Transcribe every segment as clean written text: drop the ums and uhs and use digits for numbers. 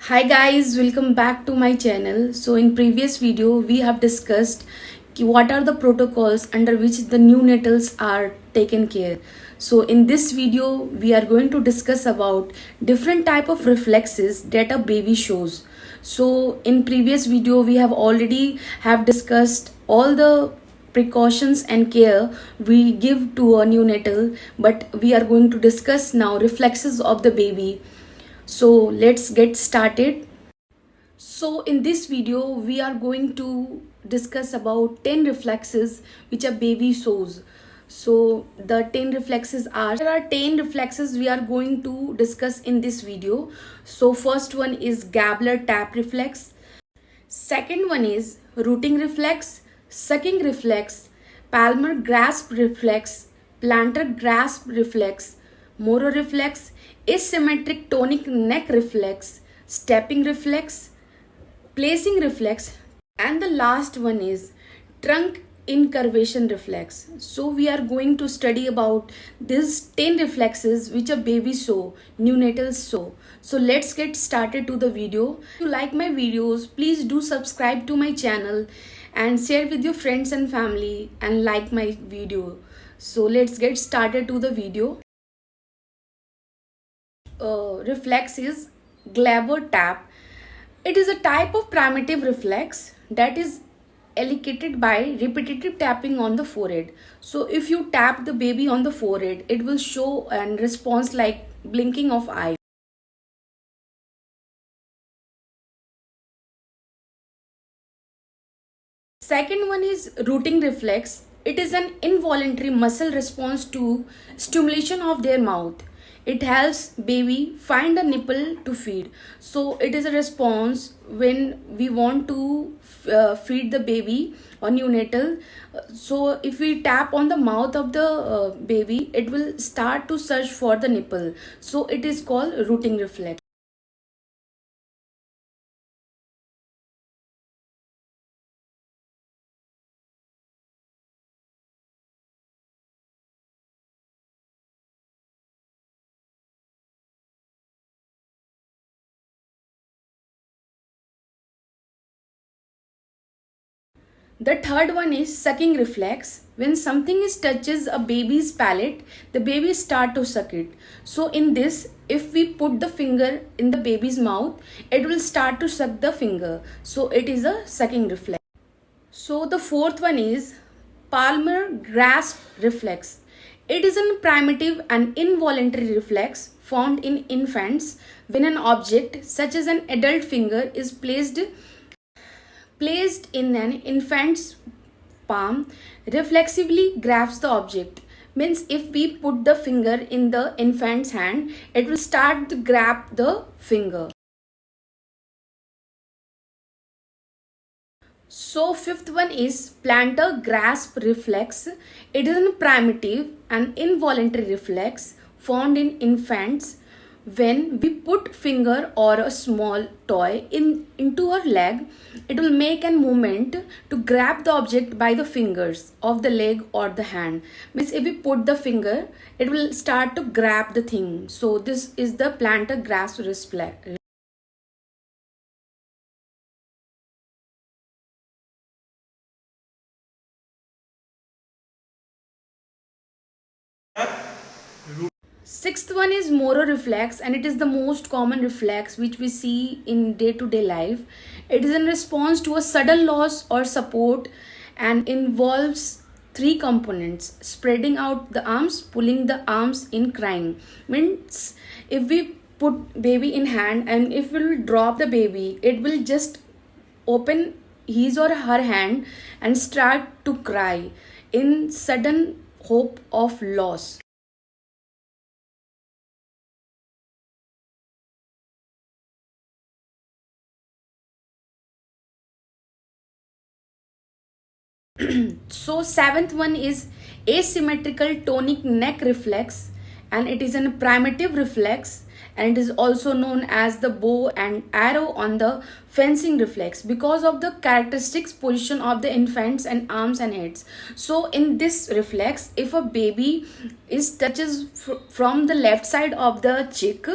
Hi guys, welcome back to my channel. So in previous video we have discussed what are the protocols under which the neonatals are taken care. So in this video we are going to discuss about different type of reflexes that a baby shows. So in previous video we have already have discussed all the precautions and care we give to a neonatal, but we are going to discuss now reflexes of the baby. So let's get started. So in this video we are going to discuss about 10 reflexes which a baby shows. So the 10 reflexes are, there are 10 reflexes we are going to discuss in this video. So first one is Glabellar Tap Reflex. Second one is Rooting Reflex, Sucking Reflex, Palmar Grasp Reflex, Plantar Grasp Reflex, Moro Reflex, Asymmetric Tonic Neck Reflex, Stepping Reflex, Placing Reflex, and the last one is Trunk Incurvation Reflex. So we are going to study about these 10 reflexes which a baby show, neonatals show. So let's get started to the video. If you like my videos, please do subscribe to my channel and share with your friends and family and like my video. So let's get started to the video. Reflex is Glabellar Tap. It is a type of primitive reflex that is elicited by repetitive tapping on the forehead. So if you tap the baby on the forehead, it will show a response like blinking of eye. Second one is rooting reflex. It is an involuntary muscle response to stimulation of their mouth. It helps baby find a nipple to feed. So it is a response when we want to feed the baby or neonatal. So if we tap on the mouth of the baby, it will start to search for the nipple. So it is called rooting reflex. The third one is sucking reflex. When something is touches a baby's palate, the baby start to suck it. So in this, if we put the finger in the baby's mouth, it will start to suck the finger. So it is a sucking reflex. So the fourth one is palmar grasp reflex. It is a primitive and involuntary reflex found in infants when an object such as an adult finger is placed in an infant's palm, reflexively grabs the object. Means if we put the finger in the infant's hand, it will start to grab the finger. So fifth one is plantar grasp reflex. It is a primitive and involuntary reflex found in infants when we put finger or a small toy into our leg. It will make a movement to grab the object by the fingers of the leg or the hand. Means if we put the finger, it will start to grab the thing. So this is the plantar grasp reflex. Sixth one is Moro reflex, and it is the most common reflex which we see in day-to-day life. It is in response to a sudden loss or support and involves three components: spreading out the arms, pulling the arms in, crying. Means if we put baby in hand and if we will drop the baby, it will just open his or her hand and start to cry in sudden hope of loss. So seventh one is asymmetrical tonic neck reflex, and it is a primitive reflex and it is also known as the bow and arrow on the fencing reflex because of the characteristics position of the infants and arms and heads. So in this reflex, if a baby is touches from the left side of the cheek,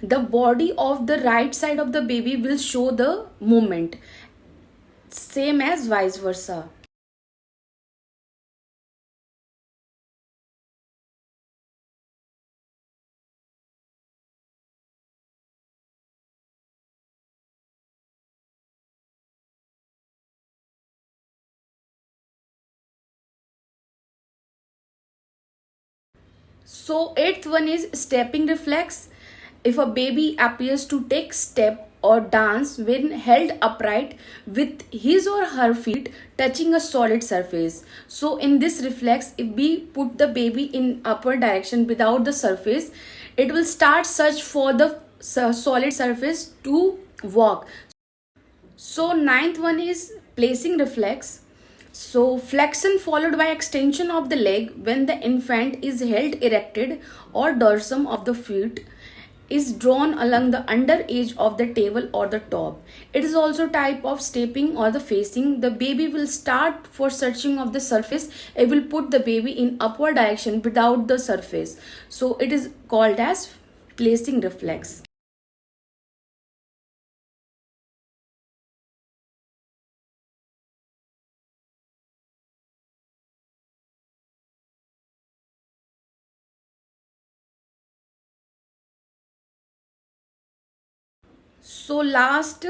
the body of the right side of the baby will show the movement, same as vice versa. So eighth one is stepping reflex. If a baby appears to take step or dance when held upright with his or her feet touching a solid surface. So in this reflex, if we put the baby in upward direction without the surface, it will start search for the solid surface to walk. So ninth one is placing reflex. So flexion followed by extension of the leg when the infant is held erected or dorsum of the foot is drawn along the under edge of the table or the top. It is also type of stepping or the facing. The baby will start for searching of the surface. It will put the baby in upward direction without the surface. So it is called as placing reflex. So last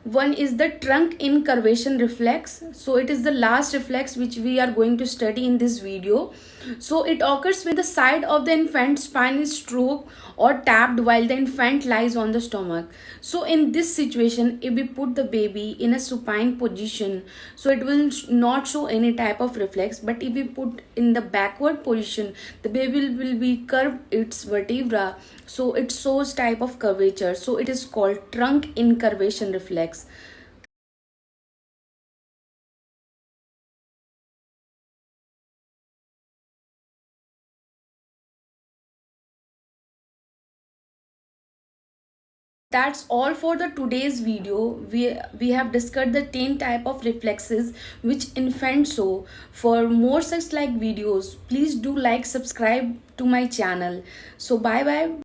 one is the trunk incurvation reflex. So it is the last reflex which we are going to study in this video. So it occurs when the side of the infant's spine is stroked or tapped while the infant lies on the stomach. So in this situation, if we put the baby in a supine position, so it will not show any type of reflex. But if we put in the backward position, the baby will be curved its vertebra, so it shows type of curvature. So it is called trunk incurvation reflex. That's all for the today's video. We have discussed the 10 type of reflexes which infants show. For more such like videos, please do like, subscribe to my channel. So bye bye.